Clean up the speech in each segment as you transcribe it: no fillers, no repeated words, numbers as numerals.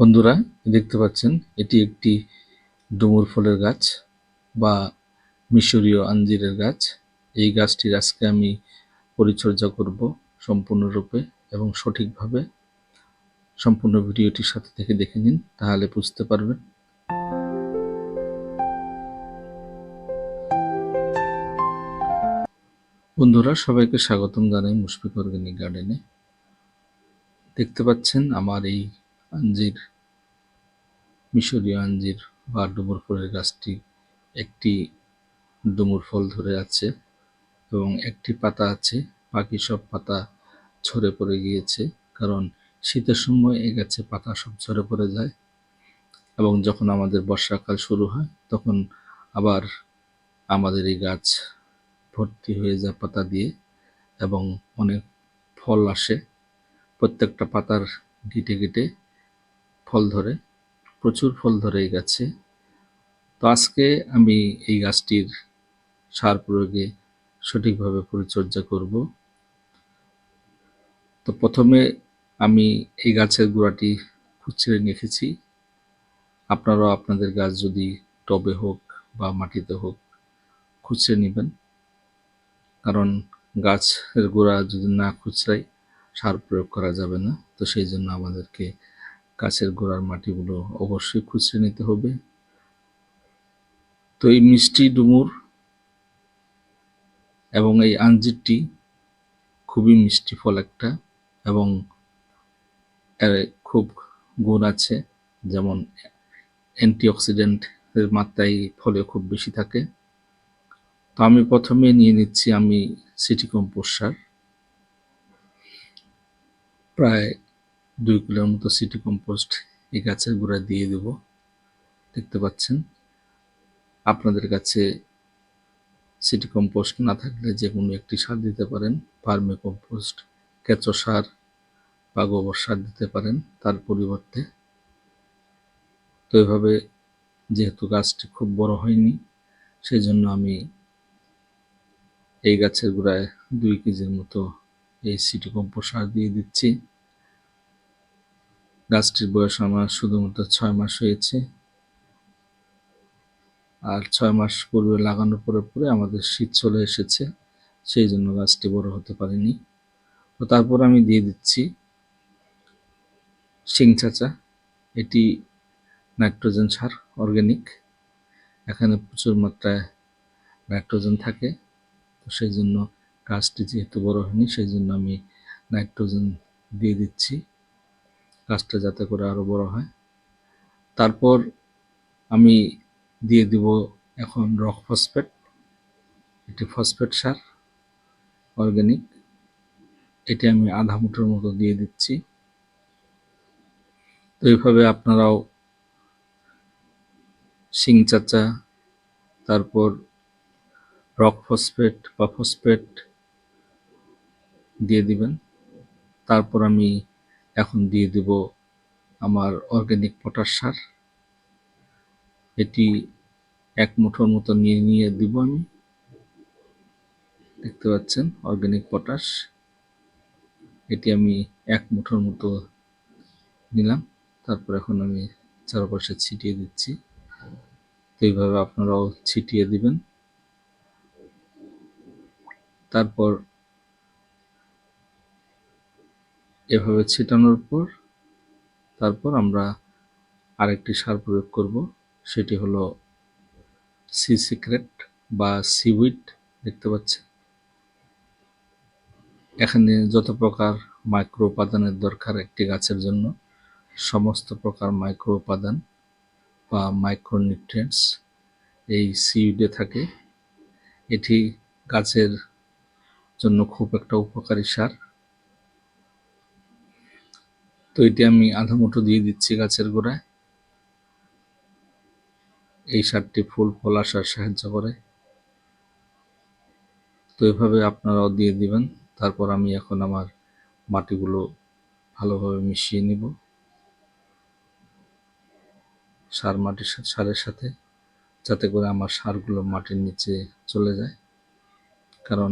বন্ধুরা, দেখতে পাচ্ছেন এটি একটি ডুমুর ফলের গাছ বা মিশরীয় আঞ্জিরের গাছ। এই গাছটির আজকে আমি পরিচর্যা করব সম্পূর্ণরূপে এবং সঠিকভাবে। সম্পূর্ণ ভিডিওটির সাথে থেকে দেখে নিন, তাহলে বুঝতে পারবেন। বন্ধুরা, সবাইকে স্বাগতম জানাই মুশফিক অর্গানিক গার্ডেনে। দেখতে পাচ্ছেন আমার এই আঞ্জির, মিশরীয় আঞ্জির বা ডুমুর ফলের গাছটি একটি ডুমুর ফল ধরে আছে এবং একটি পাতা আছে, বাকি সব পাতা ঝরে পড়ে গিয়েছে। কারণ শীতের সময় এই গাছে পাতা সব ঝরে পড়ে যায় এবং যখন আমাদের বর্ষাকাল শুরু হয় তখন আবার আমাদের এই গাছ ভর্তি হয়ে যায় পাতা দিয়ে এবং অনেক ফল আসে। প্রত্যেকটা পাতার গিটে গিটে ফল ধরে, প্রচুর ফল ধরে এই গাছে। তো আজকে আমি এই গাছটির সার প্রয়োগে সঠিকভাবে পরিচর্যা করব। তো প্রথমে আমি এই গাছের গোড়াটি খুচড়ে রেখেছি। আপনারাও আপনাদের গাছ যদি টবে হোক বা মাটিতে হোক খুচড়ে নেবেন, কারণ গাছের গোড়া যদি না খুচরাই সার প্রয়োগ করা যাবে না। তো সেই জন্য আমাদেরকে গাছের গোড়ার মাটিগুলো অবশ্যই খুচড়ে নিতে হবে। তো এই মিষ্টি ডুমুর এবং এই আঞ্জিরটি খুবই মিষ্টি ফল একটা, এবং এর খুব গুণ আছে, যেমন অ্যান্টিঅক্সিডেন্টের মাত্রা এই ফলে খুব বেশি থাকে। তো আমি প্রথমে নিয়ে নিচ্ছি আমি সিটি কম্পোস্ট সার, প্রায় 2 কিলোর মতো সিটি কম্পোস্ট এই গাছের গোড়ায় দিয়ে দেব। দেখতে পাচ্ছেন, আপনাদের কাছে সিটি কম্পোস্ট না থাকলে যে কোনো একটি সার দিতে পারেন। ভার্মি কম্পোস্ট, কেঁচো সার বা গোবর সার দিতে পারেন তার পরিবর্তে। তো এভাবে, যেহেতু গাছটি খুব বড় হয়নি, সেই জন্য আমি এই গাছের গোড়ায় 2 কেজির মতো এই সিটি কম্পোস্ট সার দিয়ে দিচ্ছি। গাছটির বয়স আমার শুধুমাত্র 6 মাস হয়েছে, আর 6 মাস পূর্বে লাগানোর পরে আমাদের শীত চলে এসেছে, সেই জন্য গাছটি বড় হতে পারেনি। তো তারপর আমি দিয়ে দিচ্ছি শিং চাচা। এটি নাইট্রোজেন সার, অর্গানিক। এখানে প্রচুর মাত্রায় নাইট্রোজেন থাকে। তো সেই জন্য গাছটি যেহেতু বড় হয়নি, সেই জন্য আমি নাইট্রোজেন দিয়ে দিচ্ছি, গাছটা যাতে করে আরো বড় হয়। তারপর আমি দিয়ে দিব এখন রক ফসফেট। এটি ফসফেট সার, অর্গানিক। এটি আমি আধা মুঠোর মতো দিয়ে দিচ্ছি। তো এইভাবে আপনারাও শিং চাচা, তারপর রক ফসফেট বা ফসফেট দিয়ে দিবেন। তারপর আমি এখন দিয়ে দিব আমার অর্গানিক পটাশ সার। এটি 1 মুঠোর মতো নিয়ে দিব আমি। দেখতে পাচ্ছেন অর্গানিক পটাশ, এটি আমি 1 মুঠোর মতো নিলাম। তারপর এখন আমি চারপাশে ছিটিয়ে দিচ্ছি। তো এইভাবে আপনারাও ছিটিয়ে দিবেন। তারপর এভাবে ছিটানোর পর তারপর আমরা আরেকটি সার প্রয়োগ করব, সেটি হলো সি সিক্রেট বা সিউইড। দেখতে পাচ্ছেন এখানে যত প্রকার মাইক্রো উপাদানের দরকার একটি গাছের জন্য, সমস্ত প্রকার মাইক্রো উপাদান বা মাইক্রোনিউট্রিয়েন্টস এই সিউইডে থাকে। এটি গাছের জন্য খুব একটা উপকারী সার। তো এটি আমি আধা মুঠো দিয়ে দিচ্ছি গাছের গোড়ায়। এই সারটি ফুল ফল আসার সাহায্য করে। তো এভাবে আপনারাও দিয়ে দিবেন। তারপর আমি এখন আমার মাটিগুলো ভালোভাবে মিশিয়ে নিব সারের সাথে, যাতে করে আমার সারগুলো মাটির নিচে চলে যায়। কারণ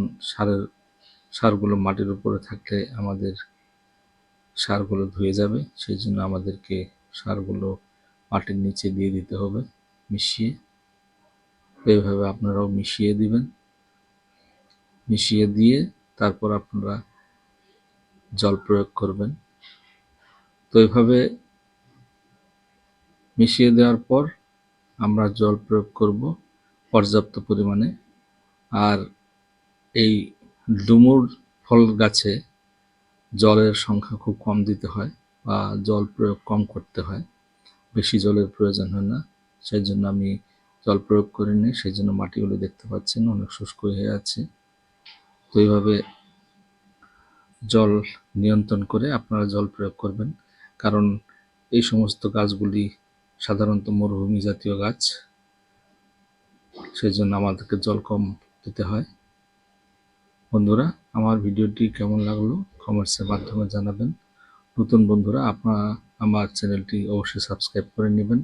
সারগুলো মাটির উপরে থাকলে আমাদের সারগুলো ধুয়ে যাবে, সেই জন্য আমাদেরকে সারগুলো মাটির নিচে দিয়ে দিতে হবে মিশিয়ে। এইভাবে আপনারাও মিশিয়ে দিবেন। মিশিয়ে দিয়ে তারপর আপনারা জল প্রয়োগ করবেন। তো এইভাবে মিশিয়ে দেওয়ার পর আমরা জল প্রয়োগ করব পর্যাপ্ত পরিমাণে। আর এই ডুমুর ফল গাছে জলের সংখ্যা খুব কম দিতে হয় বা জল প্রয়োগ কম করতে হয়, বেশি জলের প্রয়োজন হয় না। সেই জন্য আমি জল প্রয়োগ করিনি, সেই জন্য মাটিগুলো দেখতে পাচ্ছেন অনেক শুষ্ক হয়ে আছে। তো এইভাবে জল নিয়ন্ত্রণ করে আপনারা জল প্রয়োগ করবেন, কারণ এই সমস্ত গাছগুলি সাধারণত মরুভূমি জাতীয় গাছ, সেই জন্য আমাদেরকে জল কম দিতে হয়। বন্ধুরা, আমার ভিডিওটি কেমন লাগলো কমেন্টসের মাধ্যমে জানাবেন। নতুন বন্ধুরা আপনারা আমার চ্যানেলটি অবশ্যই সাবস্ক্রাইব করে নেবেন।